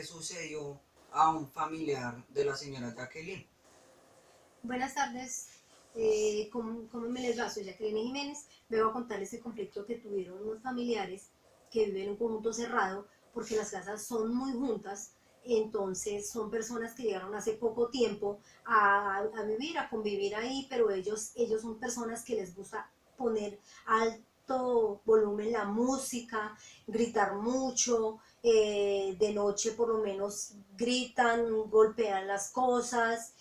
que sucedió a un familiar de la señora Jacqueline. Buenas tardes, ¿cómo me les va? Soy Jacqueline Jiménez. Vengo a contarles el conflicto que tuvieron unos familiares que viven en un conjunto cerrado porque las casas son muy juntas. Entonces son personas que llegaron hace poco tiempo a vivir, a convivir ahí, pero ellos son personas que les gusta poner alto volumen la música, gritar mucho, de noche por lo menos gritan, golpean las cosas,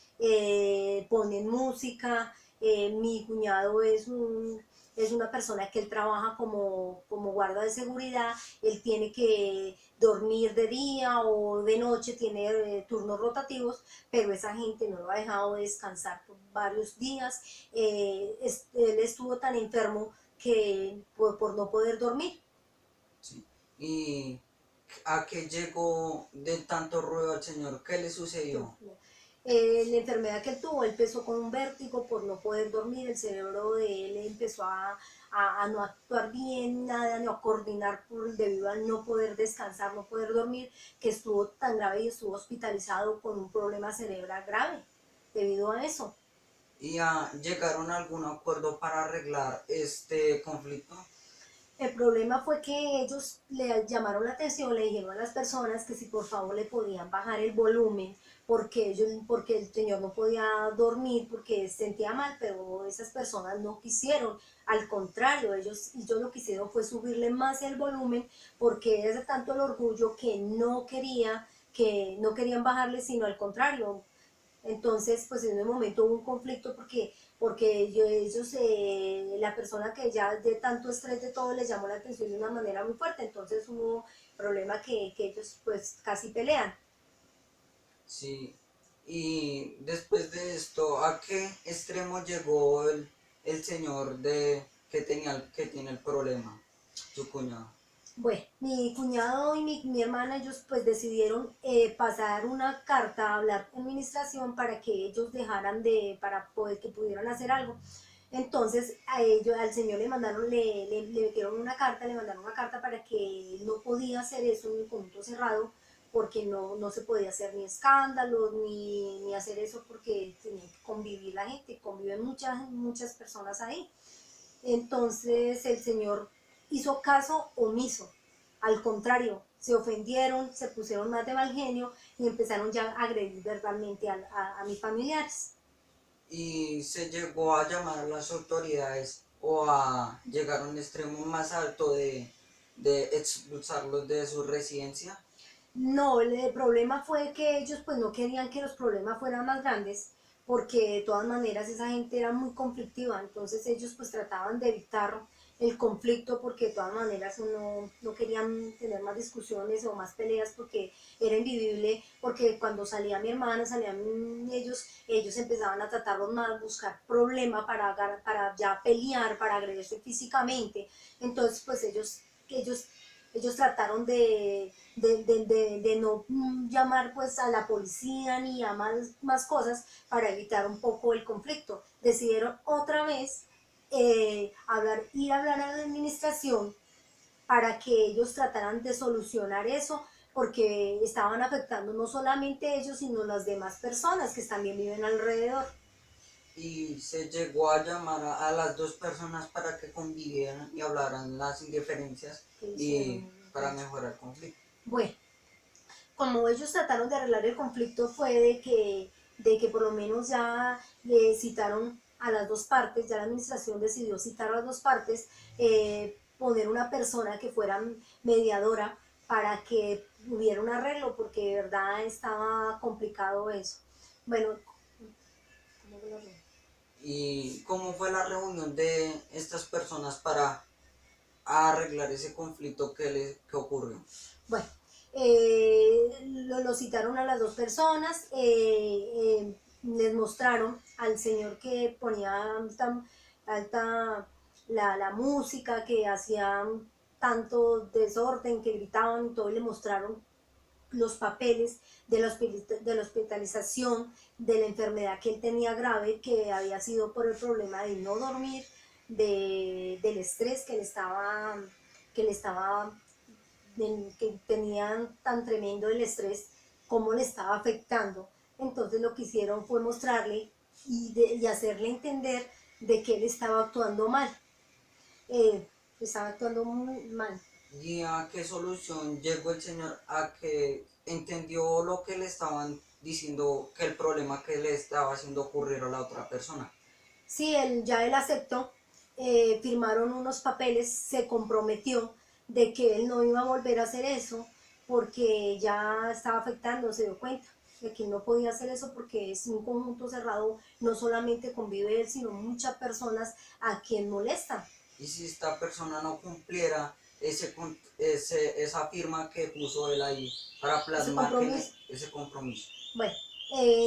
ponen música. Mi cuñado es una persona que él trabaja como guarda de seguridad. Él tiene que dormir de día o de noche, tiene turnos rotativos, pero esa gente no lo ha dejado descansar por varios días. Él estuvo tan enfermo que por no poder dormir. ¿Sí? ¿Y a qué llegó de tanto ruido al señor? ¿Qué le sucedió? La enfermedad que él tuvo, él empezó con un vértigo por no poder dormir. El cerebro de él empezó a no actuar bien, nada, no a coordinar debido a no poder descansar, no poder dormir, que estuvo tan grave y estuvo hospitalizado con un problema cerebral grave debido a eso. ¿Y llegaron a algún acuerdo para arreglar este conflicto? El problema fue que ellos le llamaron la atención, le dijeron a las personas que si por favor le podían bajar el volumen, porque el señor no podía dormir, porque se sentía mal, pero esas personas no quisieron. Al contrario, ellos lo que hicieron fue subirle más el volumen, porque es de tanto el orgullo que no querían bajarle, sino al contrario. Entonces, pues en un momento hubo un conflicto porque la persona que ya de tanto estrés de todo les llamó la atención de una manera muy fuerte. Entonces hubo problema que ellos pues casi pelean. Sí. Y después de esto, ¿a qué extremo llegó el señor que tiene el problema? Su cuñado. Bueno, mi cuñado y mi hermana, ellos pues decidieron pasar una carta, hablar con administración para que ellos para poder que pudieran hacer algo. Entonces a ellos, al señor le mandaron, le metieron una carta, le mandaron una carta para que él no podía hacer eso en el conjunto cerrado, porque no se podía hacer ni escándalos, ni hacer eso, porque tenía que convivir la gente, conviven muchas personas ahí. Entonces el señor hizo caso omiso. Al contrario, se ofendieron, se pusieron más de mal genio y empezaron ya a agredir verbalmente a mis familiares. Y se llegó a llamar a las autoridades o a llegar a un extremo más alto de expulsarlos de su residencia. No, el problema fue que ellos pues no querían que los problemas fueran más grandes, porque de todas maneras esa gente era muy conflictiva. Entonces ellos pues trataban de evitar el conflicto, porque de todas maneras no querían tener más discusiones o más peleas, porque era invivible. Porque cuando salía mi hermana, salían ellos empezaban a tratarlos mal, buscar problema para ya pelear, para agredirse físicamente. Entonces pues ellos trataron de no llamar pues a la policía ni a más cosas, para evitar un poco el conflicto. Decidieron otra vez ir a hablar a la administración para que ellos trataran de solucionar eso, porque estaban afectando no solamente ellos, sino las demás personas que también viven alrededor. Y se llegó a llamar a las dos personas para que convivieran y hablaran las indiferencias Que y hicieron. para mejorar el conflicto. Bueno, como ellos trataron de arreglar el conflicto, fue de que por lo menos ya le citaron a las dos partes. Ya la administración decidió citar a las dos partes, poner una persona que fuera mediadora para que hubiera un arreglo, porque de verdad estaba complicado eso. Bueno, ¿cómo fue la reunión? ¿Y cómo fue la reunión de estas personas para arreglar ese conflicto que ocurrió? Bueno, lo citaron a las dos personas, les mostraron al señor que ponía alta la música, que hacían tanto desorden, que gritaban y todo, y le mostraron los papeles de la hospitalización, de la enfermedad que él tenía grave, que había sido por el problema de no dormir, del estrés que le estaba que tenían tan tremendo el estrés, cómo le estaba afectando. Entonces lo que hicieron fue mostrarle y hacerle entender de que él estaba actuando mal, eh, estaba actuando muy mal. ¿Y a qué solución llegó el señor? A que entendió lo que le estaban diciendo, que el problema que le estaba haciendo ocurrir a la otra persona. Sí, él aceptó, firmaron unos papeles, se comprometió de que él no iba a volver a hacer eso porque ya estaba afectando, se dio cuenta de que no podía hacer eso porque es un conjunto cerrado, no solamente convive él, sino muchas personas a quien molestan. Y si esta persona no cumpliera esa firma que puso él ahí para Ese plasmar compromiso. ese compromiso. Bueno,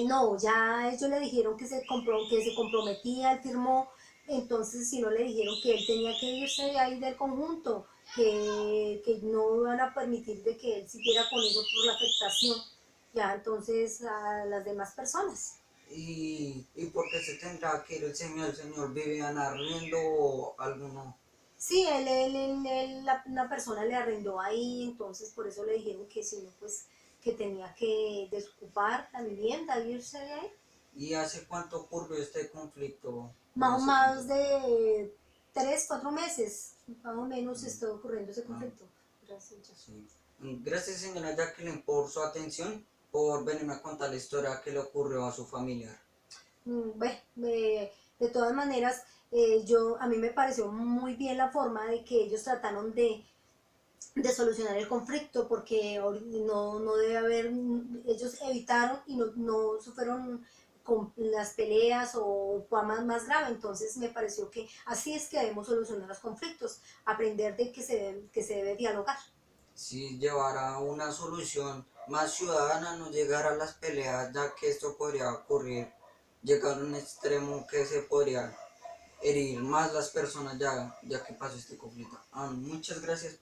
no, ya ellos le dijeron que se comprometía, él firmó, entonces si no le dijeron que él tenía que irse de ahí del conjunto, que no iban a permitir de que él siguiera con eso por la afectación, ya entonces a las demás personas. ¿Y por qué se tendrá que ir el señor? ¿El señor Vivian arriendo o alguno? Sí, una persona le arrendó ahí, entonces por eso le dijeron que si no, pues que tenía que desocupar la vivienda, irse de ahí. ¿Y hace cuánto ocurrió este conflicto con Más, ese más conflicto? de 3, 4 meses, más o menos Mm, está ocurriendo ese ah, conflicto. Gracias, Jack. sí. Gracias, señora Jacqueline, por su atención, por venirme a contar la historia que le ocurrió a su familiar. Bueno, de todas maneras, a mí me pareció muy bien la forma de que ellos trataron de solucionar el conflicto, porque no debe haber, ellos evitaron y no sufrieron con las peleas o más grave, entonces me pareció que así es que debemos solucionar los conflictos, aprender de que se debe dialogar. Si llevara una solución más ciudadana, no llegar a las peleas, ya que esto podría ocurrir, llegar a un extremo que se podría herir más las personas ya que pasó este conflicto. Muchas gracias.